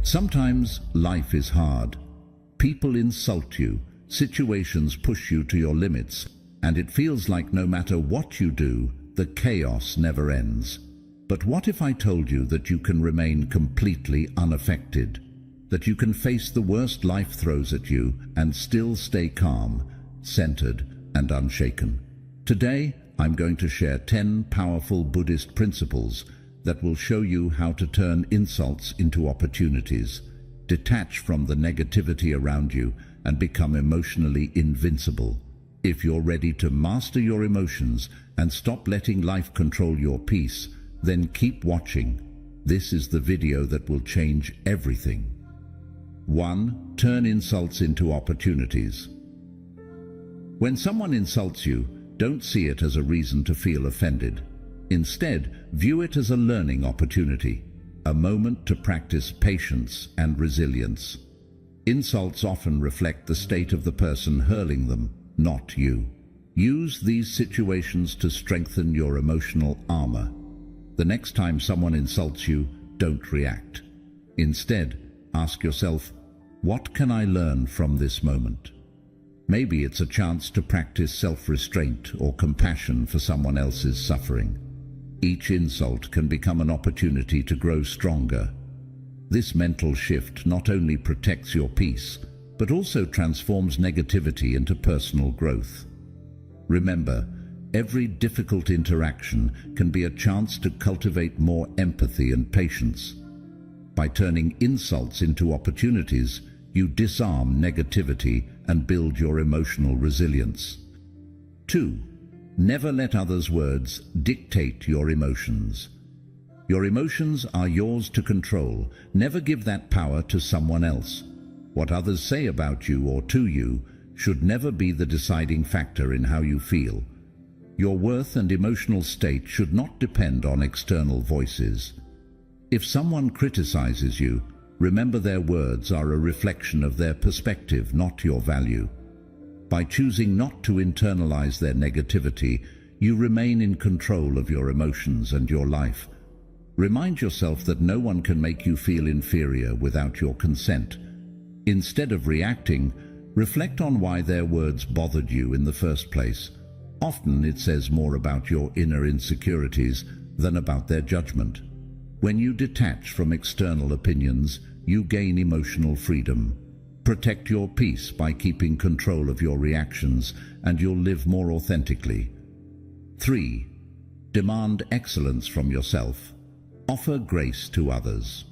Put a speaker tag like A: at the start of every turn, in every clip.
A: Sometimes life is hard. People insult you, situations push you to your limits, and it feels like no matter what you do, the chaos never ends. But what if I told you that you can remain completely unaffected? That you can face the worst life throws at you and still stay calm, centered, and unshaken? Today, I'm going to share 10 powerful Buddhist principles that will show you how to turn insults into opportunities, detach from the negativity around you, and become emotionally invincible. If you're ready to master your emotions and stop letting life control your peace, then keep watching. This is the video that will change everything. 1. Turn insults into opportunities. When someone insults you, don't see it as a reason to feel offended. Instead, view it as a learning opportunity, a moment to practice patience and resilience. Insults often reflect the state of the person hurling them, not you. Use these situations to strengthen your emotional armor. The next time someone insults you, don't react. Instead, ask yourself, what can I learn from this moment? Maybe it's a chance to practice self-restraint or compassion for someone else's suffering. Each insult can become an opportunity to grow stronger. This mental shift not only protects your peace, but also transforms negativity into personal growth. Remember, every difficult interaction can be a chance to cultivate more empathy and patience. By turning insults into opportunities, you disarm negativity and build your emotional resilience. 2. Never let others' words dictate your emotions. Your emotions are yours to control. Never give that power to someone else. What others say about you or to you should never be the deciding factor in how you feel. Your worth and emotional state should not depend on external voices. If someone criticizes you, remember their words are a reflection of their perspective, not your value. By choosing not to internalize their negativity, you remain in control of your emotions and your life. Remind yourself that no one can make you feel inferior without your consent. Instead of reacting, reflect on why their words bothered you in the first place. Often it says more about your inner insecurities than about their judgment. When you detach from external opinions, you gain emotional freedom. Protect your peace by keeping control of your reactions, and you'll live more authentically. 3. Demand excellence from yourself. Offer grace to others.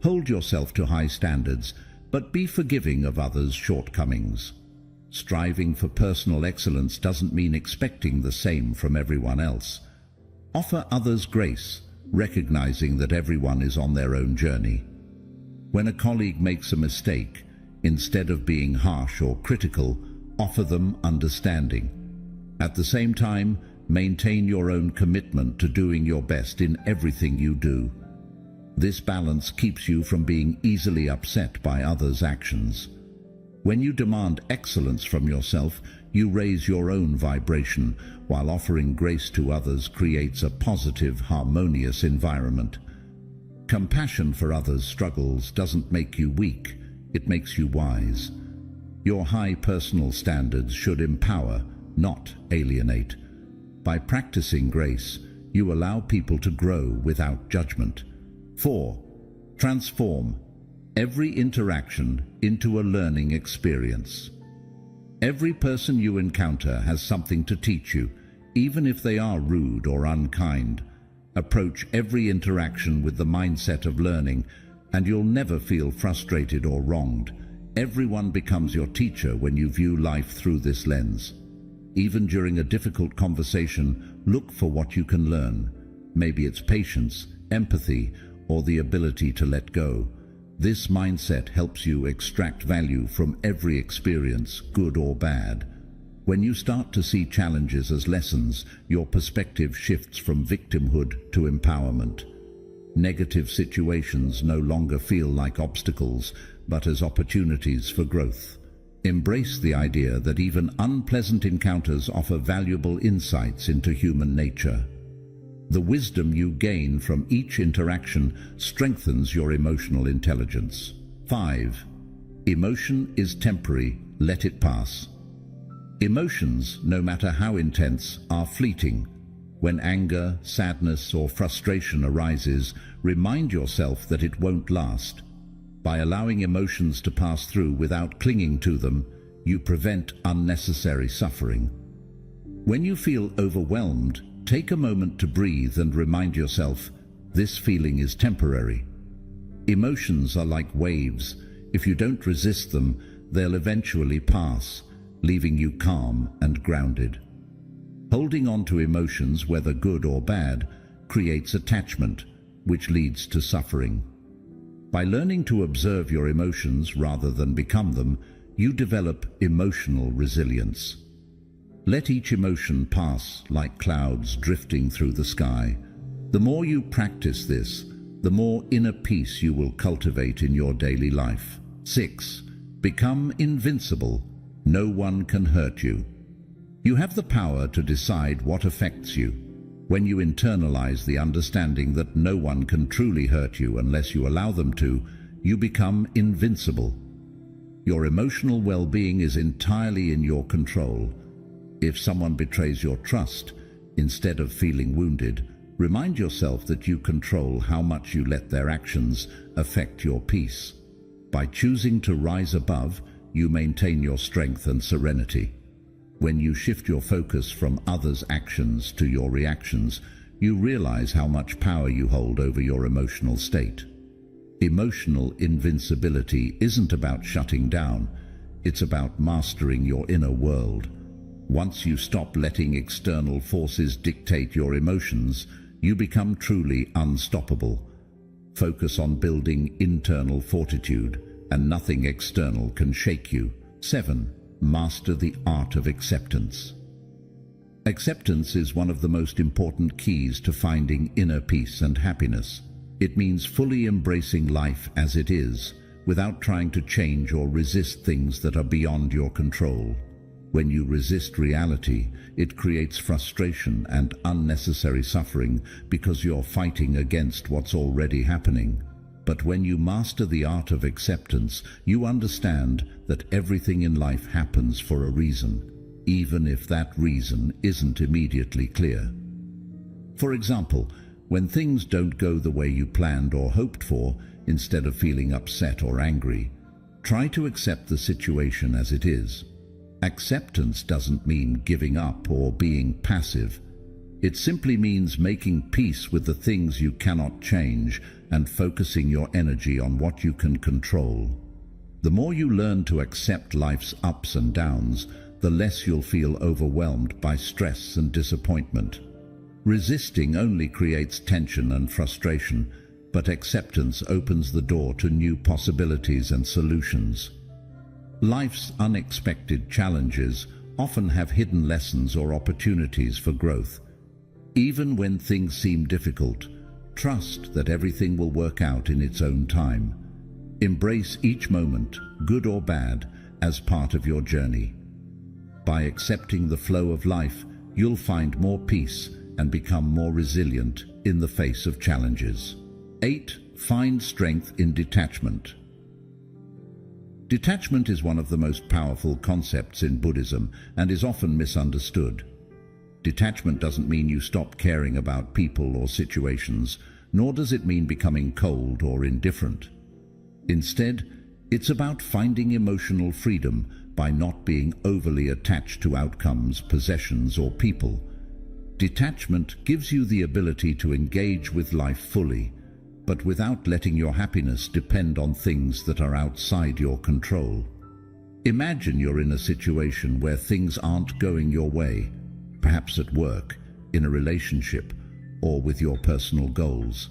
A: Hold yourself to high standards, but be forgiving of others' shortcomings. Striving for personal excellence doesn't mean expecting the same from everyone else. Offer others grace, recognizing that everyone is on their own journey. When a colleague makes a mistake, instead of being harsh or critical, offer them understanding. At the same time, maintain your own commitment to doing your best in everything you do. This balance keeps you from being easily upset by others' actions. When you demand excellence from yourself, you raise your own vibration, while offering grace to others creates a positive, harmonious environment. Compassion for others' struggles doesn't make you weak, it makes you wise. Your high personal standards should empower, not alienate. By practicing grace, you allow people to grow without judgment. 4. Transform every interaction into a learning experience. Every person you encounter has something to teach you, even if they are rude or unkind. Approach every interaction with the mindset of learning, and you'll never feel frustrated or wronged. Everyone becomes your teacher when you view life through this lens. Even during a difficult conversation, look for what you can learn. Maybe it's patience, empathy, or the ability to let go. This mindset helps you extract value from every experience, good or bad. When you start to see challenges as lessons, your perspective shifts from victimhood to empowerment. Negative situations no longer feel like obstacles, but as opportunities for growth. Embrace the idea that even unpleasant encounters offer valuable insights into human nature. The wisdom you gain from each interaction strengthens your emotional intelligence. 5. Emotion is temporary, let it pass. Emotions, no matter how intense, are fleeting. When anger, sadness, or frustration arises, remind yourself that it won't last. By allowing emotions to pass through without clinging to them, you prevent unnecessary suffering. When you feel overwhelmed, take a moment to breathe and remind yourself, this feeling is temporary. Emotions are like waves. If you don't resist them, they'll eventually pass, leaving you calm and grounded. Holding on to emotions, whether good or bad, creates attachment, which leads to suffering. By learning to observe your emotions rather than become them, you develop emotional resilience. Let each emotion pass like clouds drifting through the sky. The more you practice this, the more inner peace you will cultivate in your daily life. 6. Become invincible. No one can hurt you. You have the power to decide what affects you. When you internalize the understanding that no one can truly hurt you unless you allow them to, you become invincible. Your emotional well-being is entirely in your control. If someone betrays your trust, instead of feeling wounded, remind yourself that you control how much you let their actions affect your peace. By choosing to rise above, you maintain your strength and serenity. When you shift your focus from others' actions to your reactions, you realize how much power you hold over your emotional state. Emotional invincibility isn't about shutting down, it's about mastering your inner world. Once you stop letting external forces dictate your emotions, you become truly unstoppable. Focus on building internal fortitude, and nothing external can shake you. 7. Master the art of acceptance. Acceptance is one of the most important keys to finding inner peace and happiness. It means fully embracing life as it is, without trying to change or resist things that are beyond your control. When you resist reality, it creates frustration and unnecessary suffering because you're fighting against what's already happening. But when you master the art of acceptance, you understand that everything in life happens for a reason, even if that reason isn't immediately clear. For example, when things don't go the way you planned or hoped for, instead of feeling upset or angry, try to accept the situation as it is. Acceptance doesn't mean giving up or being passive. It simply means making peace with the things you cannot change and focusing your energy on what you can control. The more you learn to accept life's ups and downs, the less you'll feel overwhelmed by stress and disappointment. Resisting only creates tension and frustration, but acceptance opens the door to new possibilities and solutions. Life's unexpected challenges often have hidden lessons or opportunities for growth. Even when things seem difficult, trust that everything will work out in its own time. Embrace each moment, good or bad, as part of your journey. By accepting the flow of life, you'll find more peace and become more resilient in the face of challenges. 8. Find strength in detachment. Detachment is one of the most powerful concepts in Buddhism and is often misunderstood. Detachment doesn't mean you stop caring about people or situations, nor does it mean becoming cold or indifferent. Instead, it's about finding emotional freedom by not being overly attached to outcomes, possessions, or people. Detachment gives you the ability to engage with life fully, but without letting your happiness depend on things that are outside your control. Imagine you're in a situation where things aren't going your way, perhaps at work, in a relationship, or with your personal goals.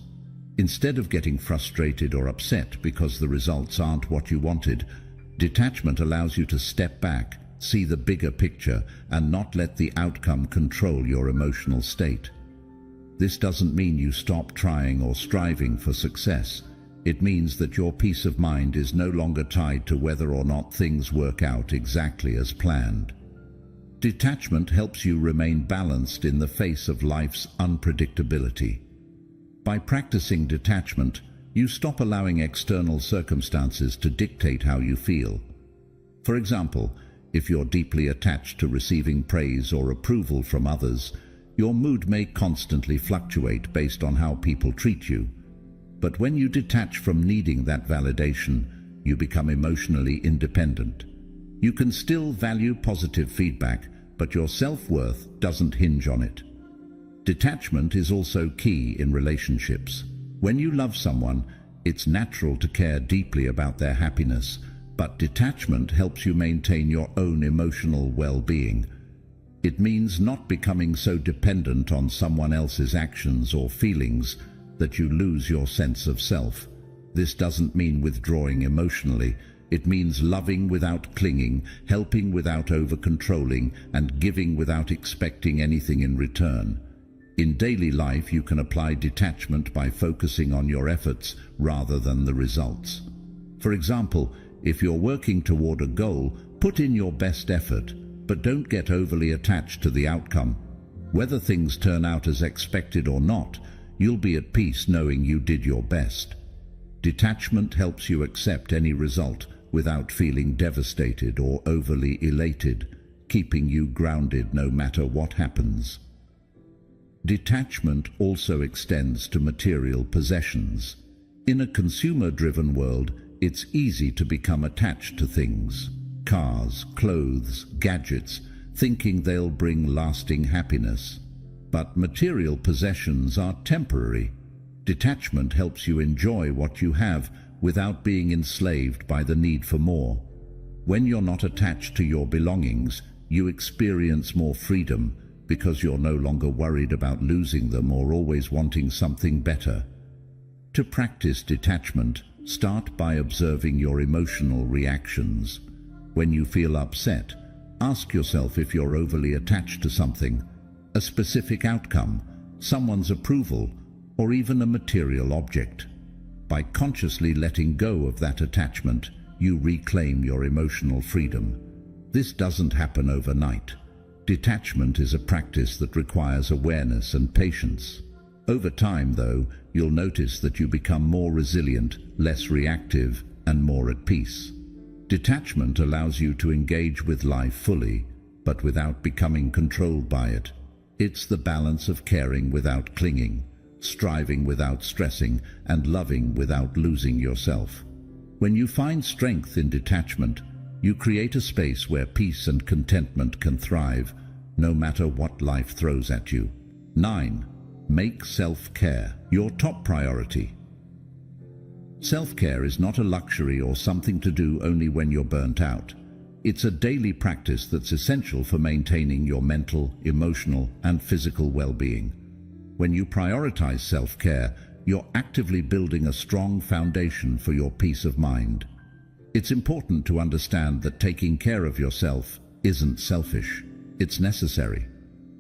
A: Instead of getting frustrated or upset because the results aren't what you wanted, detachment allows you to step back, see the bigger picture, and not let the outcome control your emotional state. This doesn't mean you stop trying or striving for success. It means that your peace of mind is no longer tied to whether or not things work out exactly as planned. Detachment helps you remain balanced in the face of life's unpredictability. By practicing detachment, you stop allowing external circumstances to dictate how you feel. For example, if you're deeply attached to receiving praise or approval from others, your mood may constantly fluctuate based on how people treat you. But when you detach from needing that validation, you become emotionally independent. You can still value positive feedback, but your self-worth doesn't hinge on it. Detachment is also key in relationships. When you love someone, it's natural to care deeply about their happiness, but detachment helps you maintain your own emotional well-being. It means not becoming so dependent on someone else's actions or feelings that you lose your sense of self. This doesn't mean withdrawing emotionally. It means loving without clinging, helping without over-controlling, and giving without expecting anything in return. In daily life, you can apply detachment by focusing on your efforts rather than the results. For example, if you're working toward a goal, put in your best effort, but don't get overly attached to the outcome. Whether things turn out as expected or not, you'll be at peace knowing you did your best. Detachment helps you accept any result without feeling devastated or overly elated, keeping you grounded no matter what happens. Detachment also extends to material possessions. In a consumer-driven world, it's easy to become attached to things, cars, clothes, gadgets, thinking they'll bring lasting happiness. But material possessions are temporary. Detachment helps you enjoy what you have without being enslaved by the need for more. When you're not attached to your belongings, you experience more freedom because you're no longer worried about losing them or always wanting something better. To practice detachment, start by observing your emotional reactions. When you feel upset, ask yourself if you're overly attached to something, a specific outcome, someone's approval, or even a material object. By consciously letting go of that attachment, you reclaim your emotional freedom. This doesn't happen overnight. Detachment is a practice that requires awareness and patience. Over time, though, you'll notice that you become more resilient, less reactive, and more at peace. Detachment allows you to engage with life fully, but without becoming controlled by it. It's the balance of caring without clinging, striving without stressing, and loving without losing yourself. When you find strength in detachment, you create a space where peace and contentment can thrive, no matter what life throws at you. 9. Make self-care your top priority. Self-care is not a luxury or something to do only when you're burnt out. It's a daily practice that's essential for maintaining your mental, emotional, and physical well-being. When you prioritize self-care, you're actively building a strong foundation for your peace of mind. It's important to understand that taking care of yourself isn't selfish. It's necessary.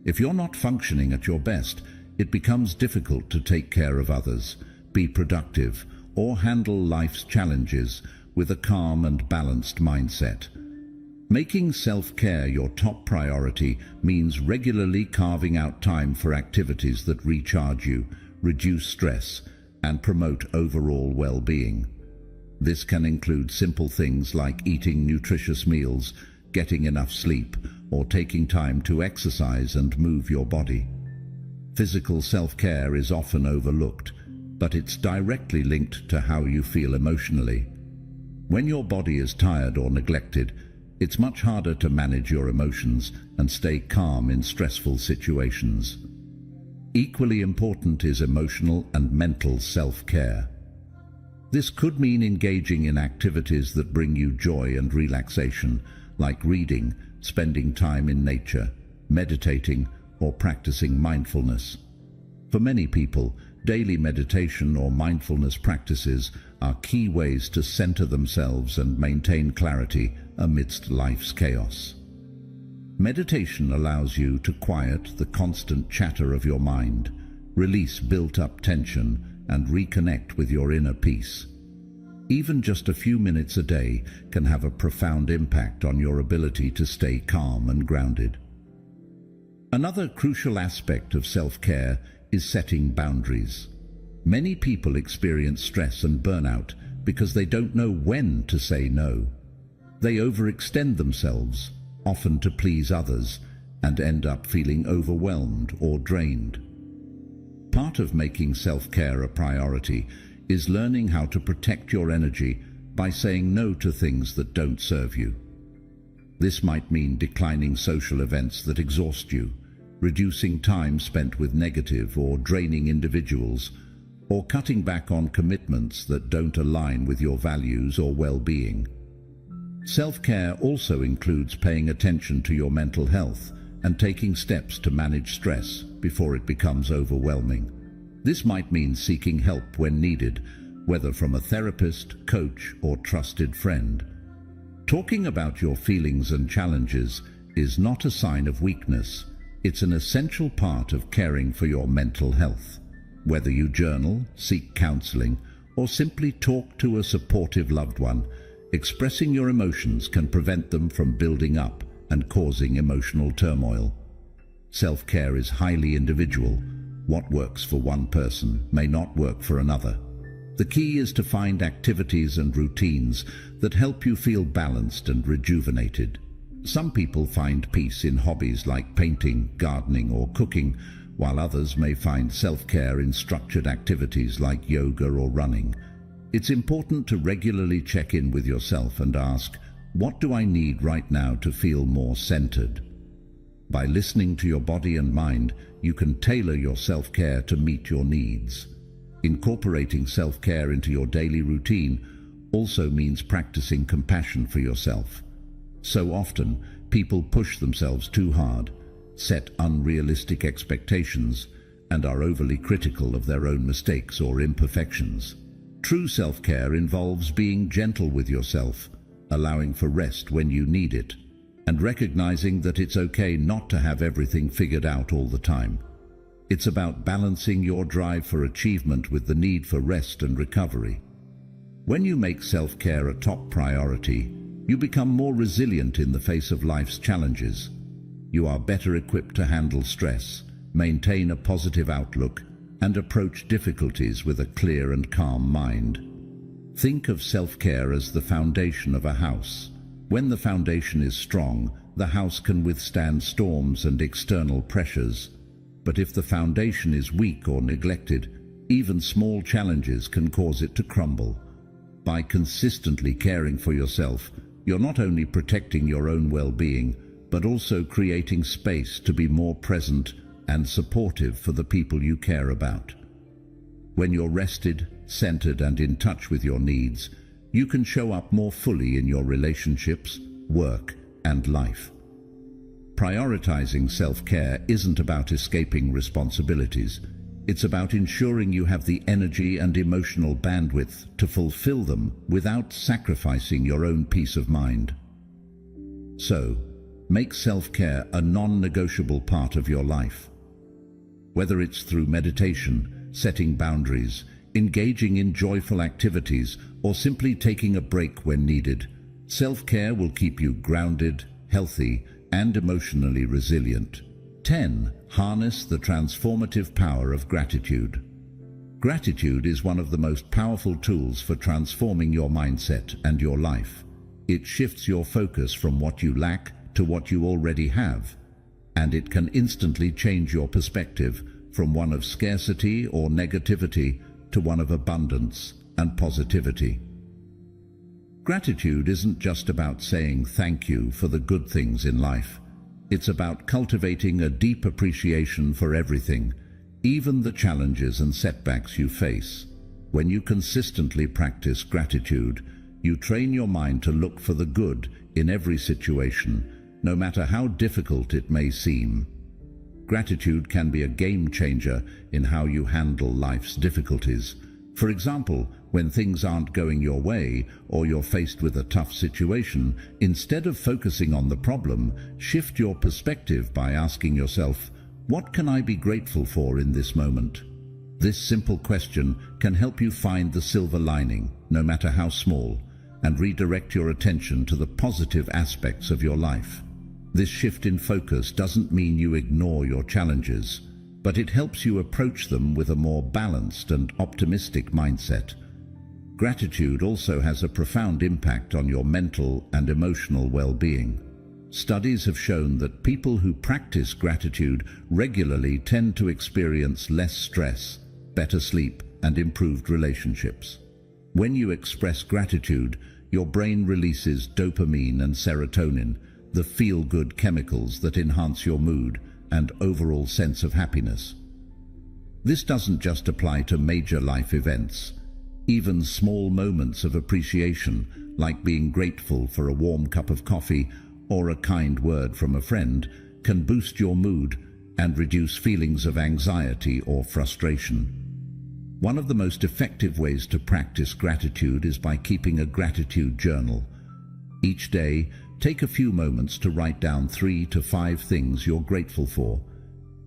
A: If you're not functioning at your best, it becomes difficult to take care of others, be productive, or handle life's challenges with a calm and balanced mindset. Making self-care your top priority means regularly carving out time for activities that recharge you, reduce stress, and promote overall well-being. This can include simple things like eating nutritious meals, getting enough sleep, or taking time to exercise and move your body. Physical self-care is often overlooked, but it's directly linked to how you feel emotionally. When your body is tired or neglected, it's much harder to manage your emotions and stay calm in stressful situations. Equally important is emotional and mental self-care. This could mean engaging in activities that bring you joy and relaxation, like reading, spending time in nature, meditating, or practicing mindfulness. For many people, daily meditation or mindfulness practices are key ways to center themselves and maintain clarity amidst life's chaos. Meditation allows you to quiet the constant chatter of your mind, release built-up tension, and reconnect with your inner peace. Even just a few minutes a day can have a profound impact on your ability to stay calm and grounded. Another crucial aspect of self-care is setting boundaries. Many people experience stress and burnout because they don't know when to say no. They overextend themselves, often to please others, and end up feeling overwhelmed or drained. Part of making self-care a priority is learning how to protect your energy by saying no to things that don't serve you. This might mean declining social events that exhaust you, reducing time spent with negative or draining individuals, or cutting back on commitments that don't align with your values or well-being. Self-care also includes paying attention to your mental health and taking steps to manage stress before it becomes overwhelming. This might mean seeking help when needed, whether from a therapist, coach, or trusted friend. Talking about your feelings and challenges is not a sign of weakness. It's an essential part of caring for your mental health. Whether you journal, seek counseling, or simply talk to a supportive loved one, expressing your emotions can prevent them from building up and causing emotional turmoil. Self-care is highly individual. What works for one person may not work for another. The key is to find activities and routines that help you feel balanced and rejuvenated. Some people find peace in hobbies like painting, gardening, or cooking, while others may find self-care in structured activities like yoga or running. It's important to regularly check in with yourself and ask, what do I need right now to feel more centered? By listening to your body and mind, you can tailor your self-care to meet your needs. Incorporating self-care into your daily routine also means practicing compassion for yourself. So often, people push themselves too hard, set unrealistic expectations, and are overly critical of their own mistakes or imperfections. True self-care involves being gentle with yourself, allowing for rest when you need it, and recognizing that it's okay not to have everything figured out all the time. It's about balancing your drive for achievement with the need for rest and recovery. When you make self-care a top priority, you become more resilient in the face of life's challenges. You are better equipped to handle stress, maintain a positive outlook, and approach difficulties with a clear and calm mind. Think of self-care as the foundation of a house. When the foundation is strong, the house can withstand storms and external pressures. But if the foundation is weak or neglected, even small challenges can cause it to crumble. By consistently caring for yourself, you're not only protecting your own well-being, but also creating space to be more present and supportive for the people you care about. When you're rested, centered, and in touch with your needs, you can show up more fully in your relationships, work, and life. Prioritizing self-care isn't about escaping responsibilities. It's about ensuring you have the energy and emotional bandwidth to fulfill them without sacrificing your own peace of mind. So, make self-care a non-negotiable part of your life. Whether it's through meditation, setting boundaries, engaging in joyful activities, or simply taking a break when needed, self-care will keep you grounded, healthy, and emotionally resilient. 10. Harness the transformative power of gratitude. Gratitude is one of the most powerful tools for transforming your mindset and your life. It shifts your focus from what you lack to what you already have, and it can instantly change your perspective from one of scarcity or negativity to one of abundance and positivity. Gratitude isn't just about saying thank you for the good things in life. It's about cultivating a deep appreciation for everything, even the challenges and setbacks you face. When you consistently practice gratitude, you train your mind to look for the good in every situation, no matter how difficult it may seem. Gratitude can be a game changer in how you handle life's difficulties. For example, when things aren't going your way or you're faced with a tough situation, instead of focusing on the problem, shift your perspective by asking yourself, what can I be grateful for in this moment? This simple question can help you find the silver lining, no matter how small, and redirect your attention to the positive aspects of your life. This shift in focus doesn't mean you ignore your challenges, but it helps you approach them with a more balanced and optimistic mindset. Gratitude also has a profound impact on your mental and emotional well-being. Studies have shown that people who practice gratitude regularly tend to experience less stress, better sleep, and improved relationships. When you express gratitude, your brain releases dopamine and serotonin, the feel-good chemicals that enhance your mood and overall sense of happiness. This doesn't just apply to major life events. Even small moments of appreciation, like being grateful for a warm cup of coffee or a kind word from a friend, can boost your mood and reduce feelings of anxiety or frustration. One of the most effective ways to practice gratitude is by keeping a gratitude journal. Each day, take a few moments to write down 3 to 5 things you're grateful for.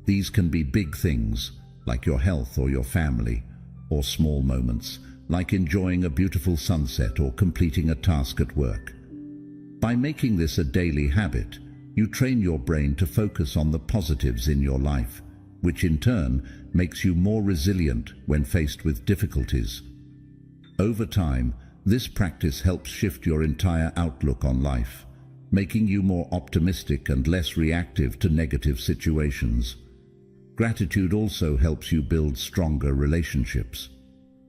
A: These can be big things, like your health or your family, or small moments, like enjoying a beautiful sunset or completing a task at work. By making this a daily habit, you train your brain to focus on the positives in your life, which in turn makes you more resilient when faced with difficulties. Over time, this practice helps shift your entire outlook on life, making you more optimistic and less reactive to negative situations. Gratitude also helps you build stronger relationships.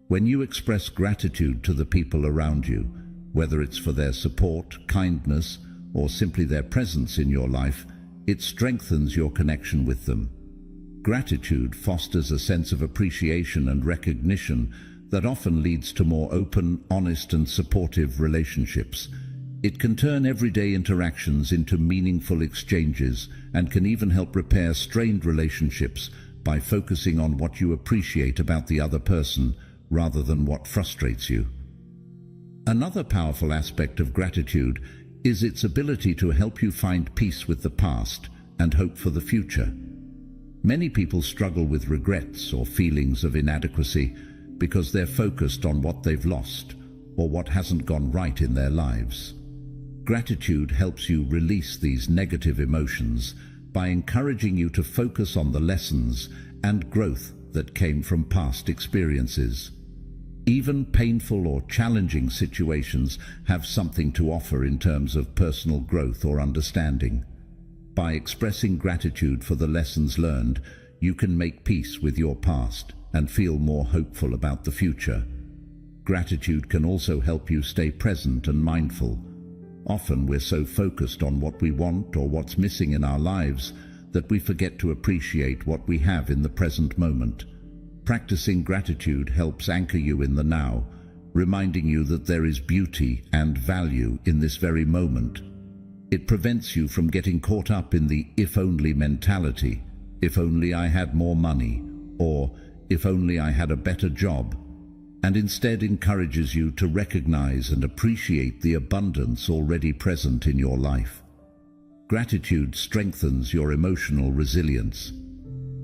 A: When you express gratitude to the people around you, whether it's for their support, kindness, or simply their presence in your life, it strengthens your connection with them. Gratitude fosters a sense of appreciation and recognition that often leads to more open, honest, and supportive relationships. It can turn everyday interactions into meaningful exchanges and can even help repair strained relationships by focusing on what you appreciate about the other person rather than what frustrates you. Another powerful aspect of gratitude is its ability to help you find peace with the past and hope for the future. Many people struggle with regrets or feelings of inadequacy because they're focused on what they've lost or what hasn't gone right in their lives. Gratitude helps you release these negative emotions by encouraging you to focus on the lessons and growth that came from past experiences. Even painful or challenging situations have something to offer in terms of personal growth or understanding. By expressing gratitude for the lessons learned, you can make peace with your past and feel more hopeful about the future. Gratitude can also help you stay present and mindful. Often we're so focused on what we want or what's missing in our lives that we forget to appreciate what we have in the present moment. Practicing gratitude helps anchor you in the now, reminding you that there is beauty and value in this very moment. It prevents you from getting caught up in the if-only mentality, if only I had more money, or if only I had a better job, and instead encourages you to recognize and appreciate the abundance already present in your life. Gratitude strengthens your emotional resilience.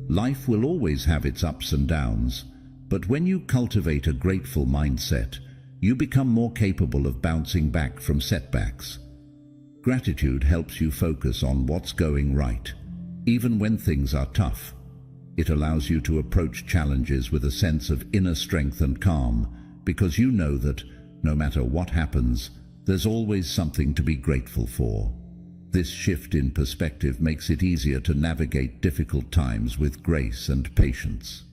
A: Life will always have its ups and downs, but when you cultivate a grateful mindset, you become more capable of bouncing back from setbacks. Gratitude helps you focus on what's going right, even when things are tough. It allows you to approach challenges with a sense of inner strength and calm, because you know that, no matter what happens, there's always something to be grateful for. This shift in perspective makes it easier to navigate difficult times with grace and patience.